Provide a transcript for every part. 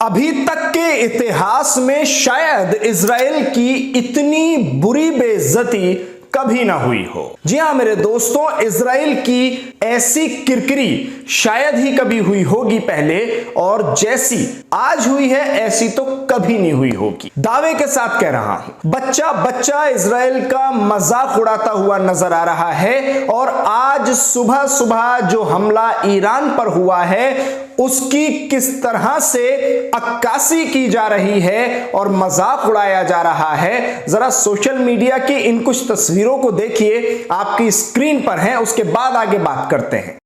अभी तक के इतिहास में शायद इजराइल की इतनी बुरी बेइज्जती कभी ना हुई हो। जी हां मेरे दोस्तों, इजराइल की ऐसी किरकिरी शायद ही कभी हुई होगी पहले, और जैसी आज हुई है ऐसी तो कभी नहीं हुई होगी। दावे के साथ कह रहा हूं, बच्चा बच्चा इजराइल का मजाक उड़ाता हुआ नजर आ रहा है। और आज सुबह सुबह जो हमला ईरान पर हुआ है उसकी किस तरह से अक्कासी की जा रही है और मजाक उड़ाया जा रहा है, जरा सोशल मीडिया की इन कुछ तस्वीरों को देखिए, आपकी स्क्रीन पर है, उसके बाद आगे बात करते हैं।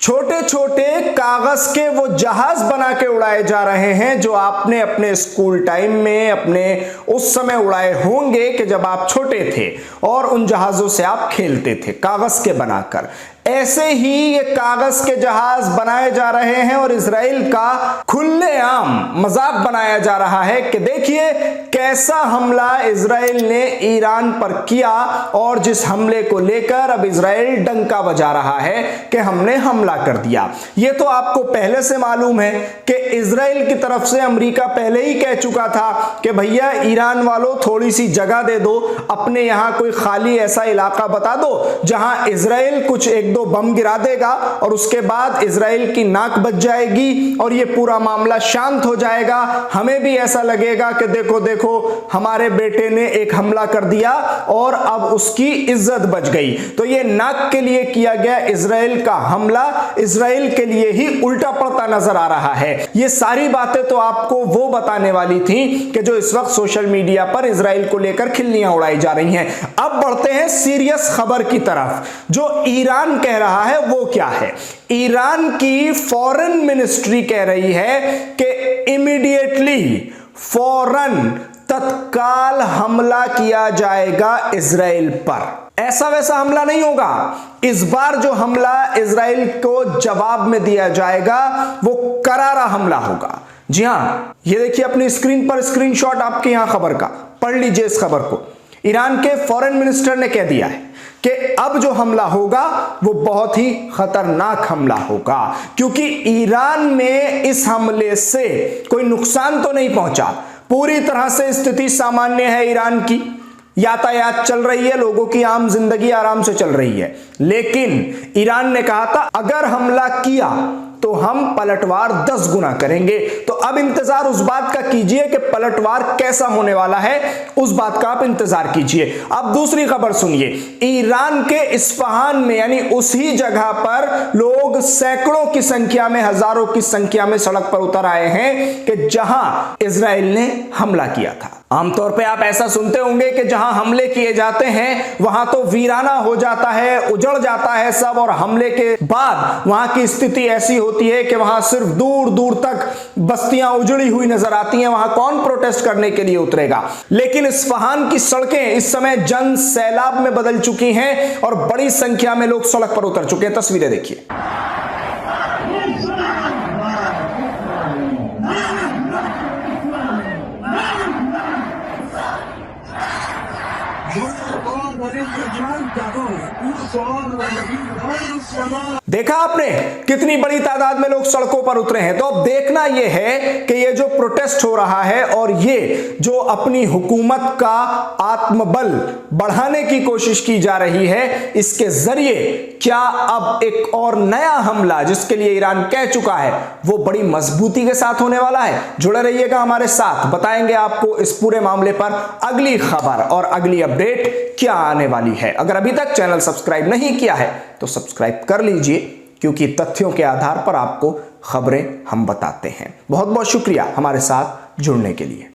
छोटे छोटे कागज के वो जहाज बना के उड़ाए जा रहे हैं जो आपने अपने स्कूल टाइम में अपने उस समय उड़ाए होंगे कि जब आप छोटे थे और उन जहाजों से आप खेलते थे कागज के बनाकर। ऐसे ही ये कागज के जहाज बनाए जा रहे हैं और इजराइल का खुलेआम मजाक बनाया जा रहा है कि देखिए कैसा हमला इजराइल ने ईरान पर किया, और जिस हमले को लेकर अब इजराइल डंका बजा रहा है कि हमने हमला कर दिया। ये तो आपको पहले से मालूम है कि इजराइल की तरफ से अमेरिका पहले ही कह चुका था कि भैया ईरान वालों थोड़ी सी जगह दे दो, अपने यहां कोई खाली ऐसा इलाका बता दो जहां इजराइल कुछ एक दो बम गिरा देगा और उसके बाद इजराइल की नाक बच जाएगी और ये पूरा मामला शांत हो जाएगा। हमें भी ऐसा लगेगा कि देखो देखो हमारे बेटे ने एक हमला कर दिया और अब उसकी इज्जत बच गई। तो ये नाक के लिए किया गया इजराइल का हमला इजराइल के लिए ही उल्टा पड़ता नजर आ रहा है। ये सारी बातें तो आपको वो बताने वाली थी कि जो इस वक्त सोशल मीडिया पर इजराइल को लेकर खिल्लियां उड़ाई जा रही हैं। अब बढ़ते हैं सीरियस खबर की तरफ। जो ईरान कह रहा है वो क्या है? ईरान की फॉरेन मिनिस्ट्री कह रही है कि इमीडिएटली फौरन तत्काल हमला किया जाएगा इजराइल पर। ऐसा वैसा हमला नहीं होगा। इस बार जो हमला इजराइल को जवाब में दिया जाएगा वो करारा हमला होगा। जी हां, ये देखिए अपनी स्क्रीन पर स्क्रीनशॉट आपके यहां खबर का, पढ़ लीजिए इस खबर को। ईरान के फॉरेन मिनिस्टर ने कह दिया है कि अब जो हमला होगा वो बहुत ही खतरनाक हमला होगा, क्योंकि ईरान में इस हमले से कोई नुकसान तो नहीं पहुंचा, पूरी तरह से स्थिति सामान्य है। ईरान की यातायात चल रही है, लोगों की आम जिंदगी आराम से चल रही है। लेकिन ईरान ने कहा था अगर हमला किया तो हम पलटवार 10 गुना करेंगे। तो अब इंतजार उस बात का कीजिए कि पलटवार कैसा होने वाला है, उस बात का आप इंतजार कीजिए। अब दूसरी खबर सुनिए। ईरान के इस्फहान में यानी उसी जगह पर लोग सैकड़ों की संख्या में, हजारों की संख्या में सड़क पर उतर आए हैं कि जहां इजराइल ने हमला किया था। आमतौर पे आप ऐसा सुनते होंगे कि जहां हमले किए जाते हैं वहां तो वीराना हो जाता है, उजड़ जाता है सब, और हमले के बाद वहां की स्थिति ऐसी होती है कि वहां सिर्फ दूर दूर तक बस्तियां उजड़ी हुई नजर आती हैं। वहां कौन प्रोटेस्ट करने के लिए उतरेगा? लेकिन इस्फहान की सड़कें इस समय जन सैलाब में बदल चुकी हैं और बड़ी संख्या में लोग सड़क पर उतर चुके हैं। तस्वीरें देखिए। देखा आपने कितनी बड़ी तादाद में लोग सड़कों पर उतरे हैं। तो अब देखना यह है कि ये जो प्रोटेस्ट हो रहा है और ये जो अपनी हुकूमत का आत्मबल बढ़ाने की कोशिश की जा रही है, इसके जरिए क्या अब एक और नया हमला जिसके लिए ईरान कह चुका है वो बड़ी मजबूती के साथ होने वाला है। जुड़े रहिएगा हमारे साथ, बताएंगे आपको इस पूरे मामले पर अगली खबर और अगली अपडेट क्या आने वाली है। अगर अभी तक चैनल सब्सक्राइब नहीं किया है तो सब्सक्राइब कर लीजिए, क्योंकि तथ्यों के आधार पर आपको खबरें हम बताते हैं। बहुत बहुत शुक्रिया हमारे साथ जुड़ने के लिए।